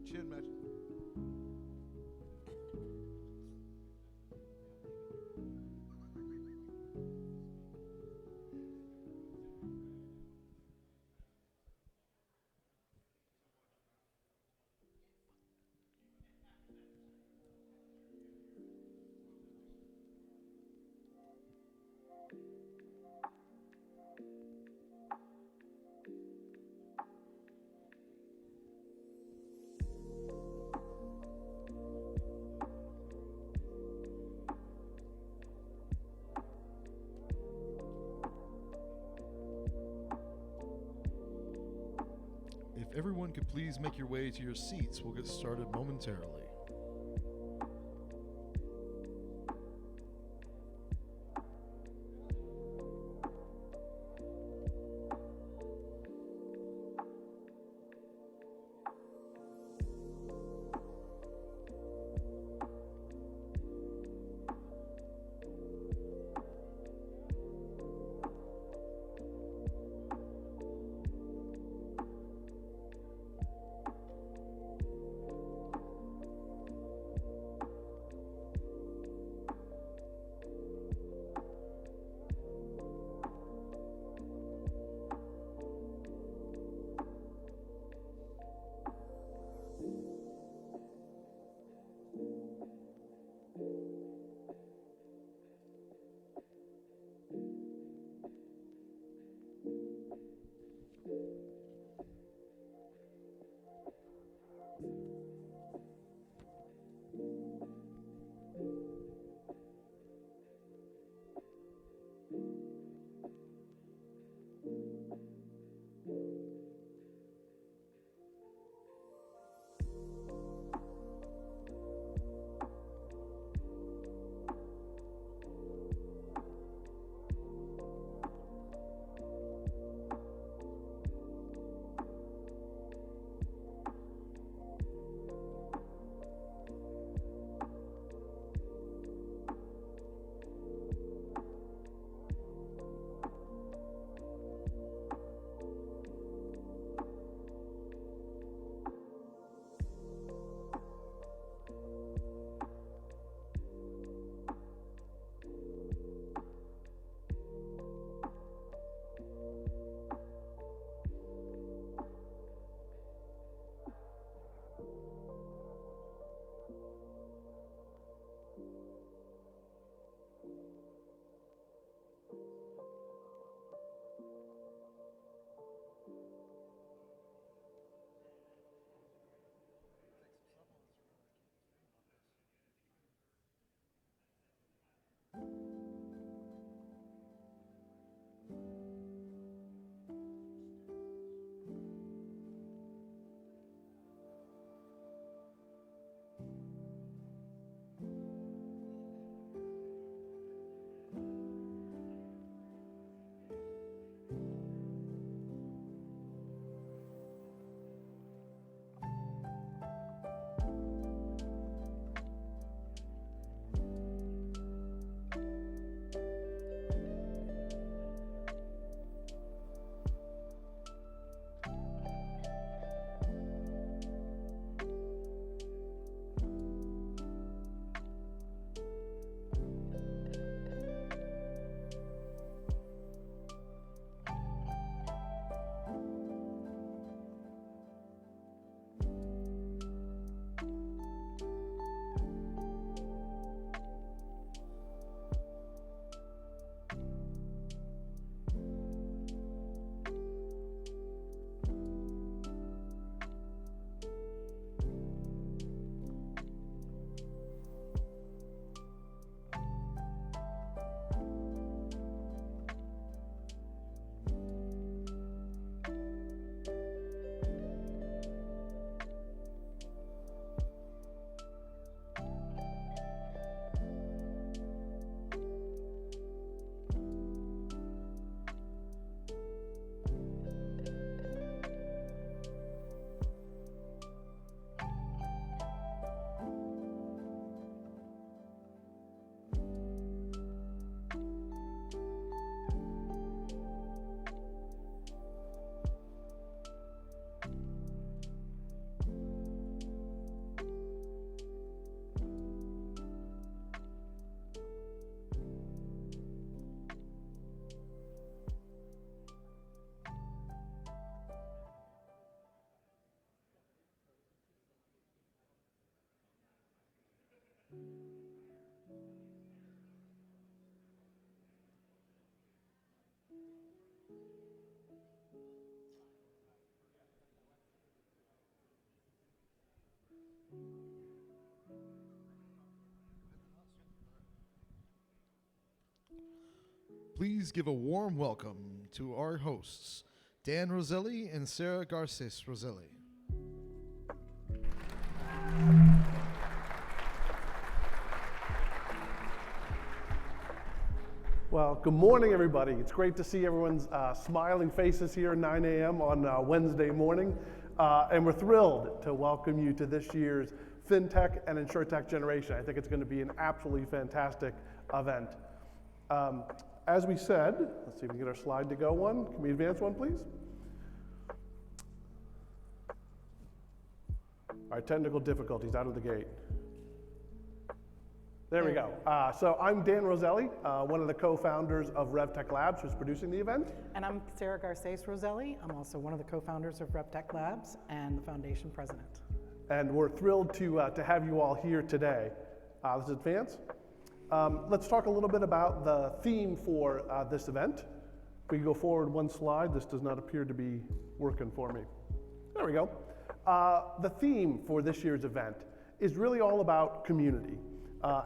chin match. If everyone could please make your way to your seats, we'll get started momentarily. Please give a warm welcome to our hosts, Dan Roselli and Sarah Garces Roselli. Well, good morning, everybody. It's great to see everyone's smiling faces here at 9 a.m. on Wednesday morning. And we're thrilled to welcome you to this year's FinTech and InsurTech Generation. I think it's going to be an absolutely fantastic event. As we said, let's see if we can get our slide to go one. Can we advance one, please? All right, technical difficulties out of the gate. There we go. So I'm Dan Roselli, one of the co-founders of RevTech Labs, who's producing the event. And I'm Sarah Garces Roselli. I'm also one of the co-founders of RevTech Labs and the foundation president. And we're thrilled to have you all here today. Let's advance. Let's talk a little bit about the theme for this event. If we go forward one slide, this does not appear to be working for me. There we go. The theme for this year's event is really all about community.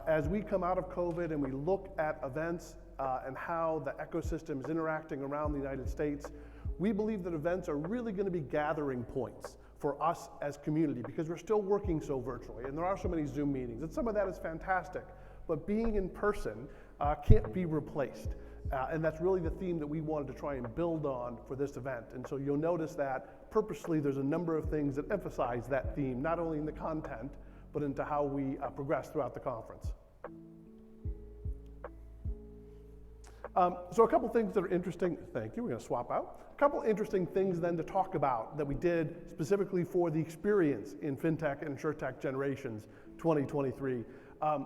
As we come out of COVID and we look at events and how the ecosystem is interacting around the United States, we believe that events are really going to be gathering points for us as community because we're still working so virtually and there are so many Zoom meetings, and some of that is fantastic, but being in person can't be replaced. And that's really the theme that we wanted to try and build on for this event. And so you'll notice that purposely there's a number of things that emphasize that theme, not only in the content, but into how we progress throughout the conference. So a couple things that are interesting, thank you, we're gonna swap out. A couple interesting things then to talk about that we did specifically for the experience in FinTech and InsurTech Generations 2023.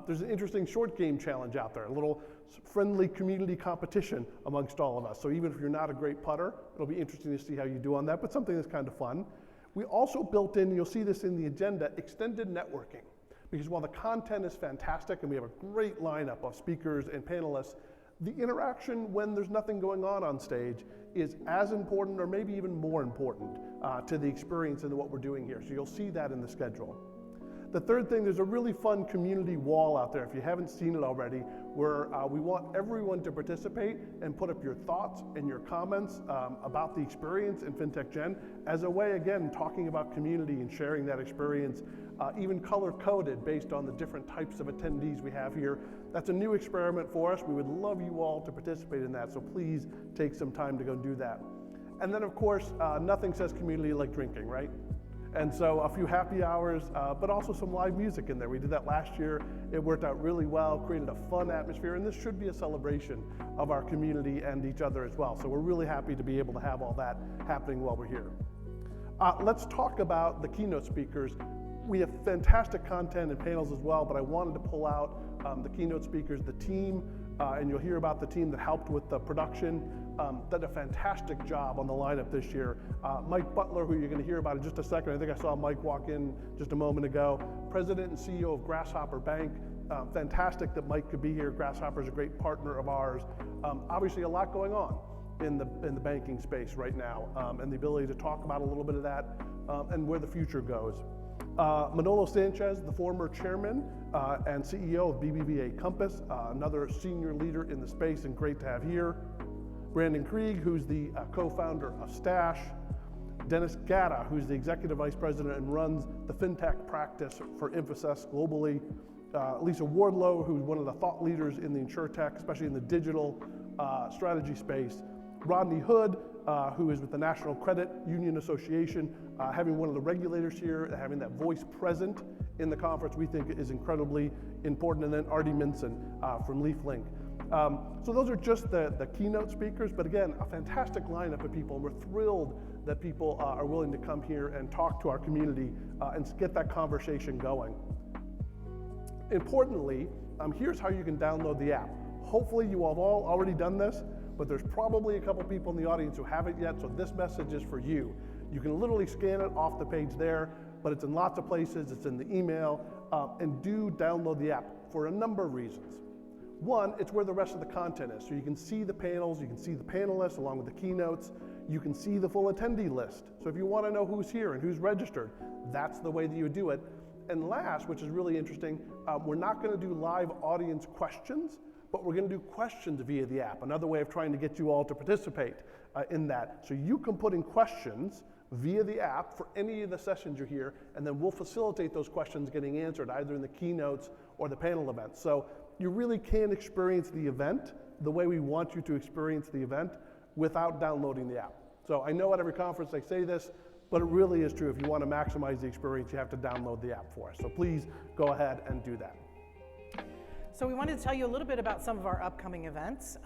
There's an interesting short game challenge out there, a little friendly community competition amongst all of us. So even if you're not a great putter, it'll be interesting to see how you do on that, but something that's kind of fun. We also built in, you'll see this in the agenda, extended networking. Because while the content is fantastic and we have a great lineup of speakers and panelists, the interaction when there's nothing going on stage is as important or maybe even more important to the experience and what we're doing here. So you'll see that in the schedule. The third thing, there's a really fun community wall out there, if you haven't seen it already, where we want everyone to participate and put up your thoughts and your comments about the experience in FinTech Gen as a way, again, talking about community and sharing that experience, even color-coded based on the different types of attendees we have here. That's a new experiment for us. We would love you all to participate in that, so please take some time to go do that. And then, of course, nothing says community like drinking, right? And so a few happy hours, but also some live music in there. We did that last year. It worked out really well, created a fun atmosphere, and this should be a celebration of our community and each other as well. So we're really happy to be able to have all that happening while we're here. Let's talk about the keynote speakers. We have fantastic content and panels as well, but I wanted to pull out the keynote speakers, the team, and you'll hear about the team that helped with the production. Did a fantastic job on the lineup this year. Mike Butler, who you're going to hear about in just a second. I think I saw Mike walk in just a moment ago. President and CEO of Grasshopper Bank. Fantastic that Mike could be here. Grasshopper is a great partner of ours. Obviously a lot going on in the banking space right now, and the ability to talk about a little bit of that and where the future goes. Manolo Sanchez, the former chairman and CEO of BBVA Compass, another senior leader in the space and great to have here. Brandon Krieg, who's the co-founder of Stash. Dennis Gatta, who's the executive vice president and runs the FinTech practice for Infosys globally. Lisa Wardlow, who's one of the thought leaders in the InsurTech, especially in the digital strategy space. Rodney Hood, who is with the National Credit Union Association, having one of the regulators here, having that voice present in the conference, we think is incredibly important. And then Artie Minson from LeafLink. So those are just the keynote speakers, but again, a fantastic lineup of people, and we're thrilled that people are willing to come here and talk to our community and get that conversation going. Importantly, here's how you can download the app. Hopefully you have all already done this, but there's probably a couple people in the audience who haven't yet, so this message is for you. You can literally scan it off the page there, but it's in lots of places, it's in the email, and do download the app for a number of reasons. One, it's where the rest of the content is. So you can see the panels, you can see the panelists along with the keynotes, you can see the full attendee list. So if you want to know who's here and who's registered, that's the way that you would do it. And last, which is really interesting, we're not going to do live audience questions, but but we're going to do questions via the app, another way of trying to get you all to participate in that. So you can put in questions via the app for any of the sessions you're here, and then we'll facilitate those questions getting answered either in the keynotes or the panel events. So you really can experience the event the way we want you to experience the event without downloading the app. So I know at every conference I say this, but it really is true. If you want to maximize the experience, you have to download the app for us. So please go ahead and do that. So we wanted to tell you a little bit about some of our upcoming events.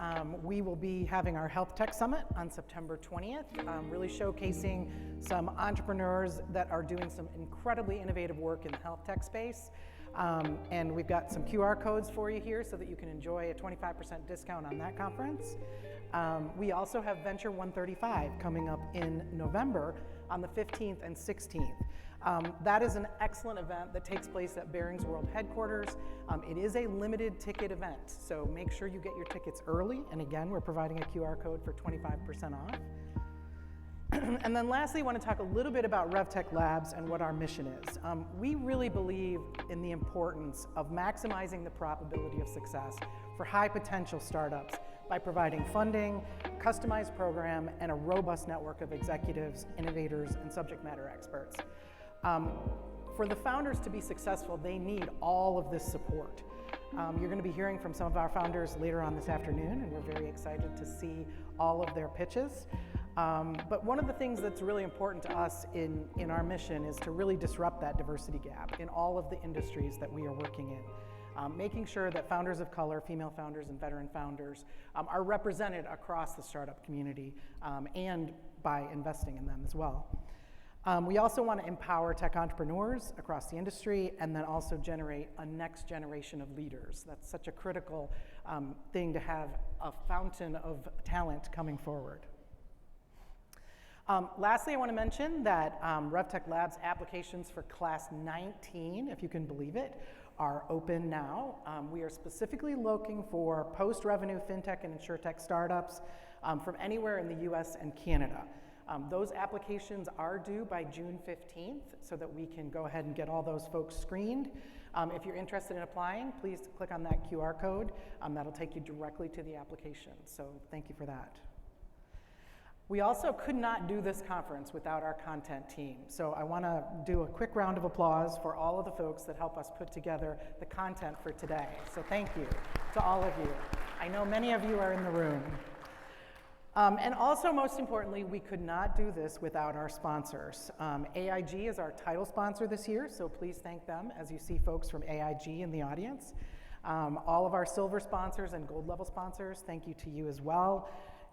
We will be having our Health Tech Summit on September 20th, really showcasing some entrepreneurs that are doing some incredibly innovative work in the health tech space. And we've got some QR codes for you here so that you can enjoy a 25% discount on that conference. We also have Venture 135 coming up in November on the 15th and 16th. That is an excellent event that takes place at Barings World headquarters. It is a limited ticket event, so make sure you get your tickets early. And again, we're providing a QR code for 25% off. And then lastly, I want to talk a little bit about RevTech Labs and what our mission is. We really believe in the importance of maximizing the probability of success for high potential startups by providing funding, customized program, and a robust network of executives, innovators, and subject matter experts. For the founders to be successful, they need all of this support. You're going to be hearing from some of our founders later on this afternoon, and we're very excited to see all of their pitches. But one of the things that's really important to us in our mission is to really disrupt that diversity gap in all of the industries that we are working in. Making sure that founders of color, female founders, and veteran founders are represented across the startup community and by investing in them as well. We also want to empower tech entrepreneurs across the industry and then also generate a next generation of leaders. That's such a critical thing to have a fountain of talent coming forward. Lastly, I want to mention that RevTech Labs applications for Class 19, if you can believe it, are open now. We are specifically looking for post-revenue fintech and insurtech startups from anywhere in the US and Canada. Those applications are due by June 15th so that we can go ahead and get all those folks screened. If you're interested in applying, please click on that QR code. That'll take you directly to the application, so thank you for that. We also could not do this conference without our content team. So I want to do a quick round of applause for all of the folks that help us put together the content for today. So thank you to all of you. I know many of you are in the room. And also, most importantly, we could not do this without our sponsors. AIG is our title sponsor this year, so please thank them as you see folks from AIG in the audience. All of our silver sponsors and gold level sponsors, thank you to you as well.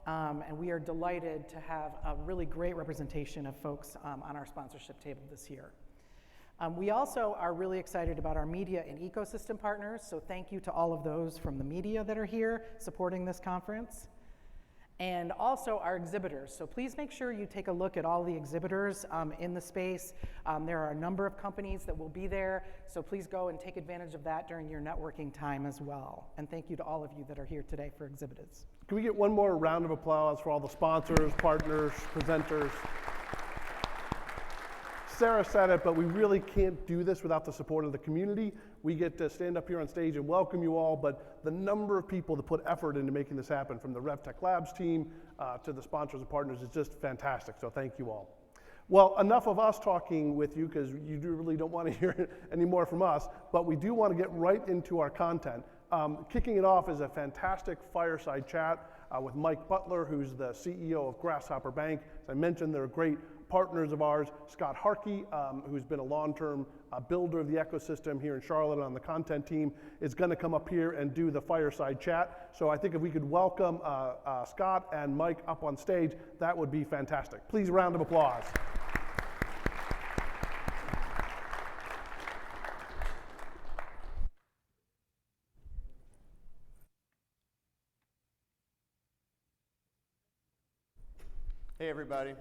And we are delighted to have a really great representation of folks on our sponsorship table this year. We also are really excited about our media and ecosystem partners, so thank you to all of those from the media that are here supporting this conference. And also our exhibitors. So please make sure you take a look at all the exhibitors in the space. There are a number of companies that will be there, so please go and take advantage of that during your networking time as well. And thank you to all of you that are here today for exhibitors. Can we get one more round of applause for all the sponsors, partners, presenters? Sarah said it, but we really can't do this without the support of the community. We get to stand up here on stage and welcome you all, but the number of people that put effort into making this happen, from the RevTech Labs team to the sponsors and partners, is just fantastic, so thank you all. Well, enough of us talking with you, because you really don't want to hear any more from us, but we do want to get right into our content. Kicking it off is a fantastic fireside chat with Mike Butler, who's the CEO of Grasshopper Bank. As I mentioned, they're great partners of ours. Scott Harkey, who's been a long-term builder of the ecosystem here in Charlotte on the content team, is going to come up here and do the fireside chat. So I think if we could welcome Scott and Mike up on stage, that would be fantastic. Please, a round of applause. Hey everybody,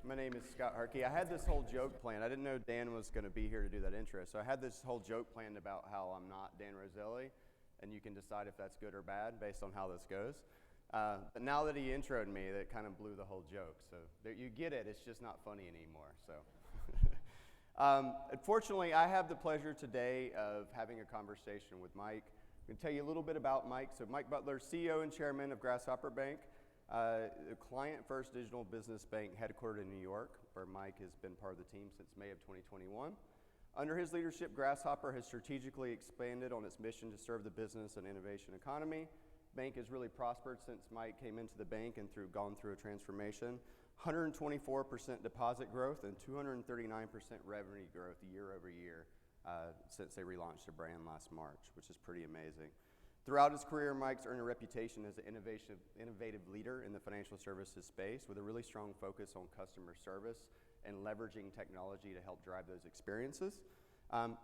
my name is Scott Harkey. I had this whole joke planned. I didn't know Dan was going to be here to do that intro, so I had this whole joke planned about how I'm not Dan Roselli, and you can decide if that's good or bad based on how this goes. But now that he introed me, that kind of blew the whole joke. So there, you get it, it's just not funny anymore. So, unfortunately, I have the pleasure today of having a conversation with Mike, I'm going to tell you a little bit about Mike. So Mike Butler, CEO and Chairman of Grasshopper Bank, a client-first digital business bank headquartered in New York, where Mike has been part of the team since May of 2021. Under his leadership, Grasshopper has strategically expanded on its mission to serve the business and innovation economy. Bank has really prospered since Mike came into the bank and gone through a transformation. 124% deposit growth and 239% revenue growth year over year since they relaunched the brand last March, which is pretty amazing. Throughout his career, Mike's earned a reputation as an innovative leader in the financial services space with a really strong focus on customer service and leveraging technology to help drive those experiences.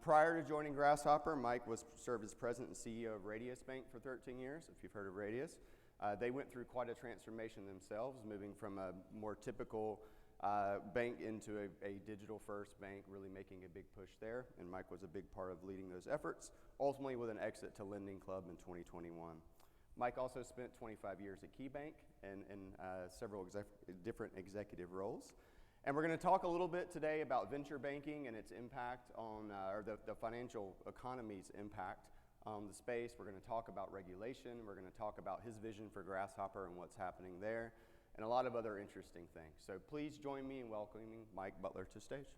Prior to joining Grasshopper, Mike served as president and CEO of Radius Bank for 13 years, if you've heard of Radius. They went through quite a transformation themselves, moving from a more typical bank into a digital-first bank, really making a big push there, and Mike was a big part of leading those efforts, ultimately with an exit to Lending Club in 2021. Mike also spent 25 years at KeyBank and several different executive roles. And we're going to talk a little bit today about venture banking and its impact on, or the financial economy's impact on the space. We're going to talk about regulation. We're going to talk about his vision for Grasshopper and what's happening there, and a lot of other interesting things. So please join me in welcoming Mike Butler to stage.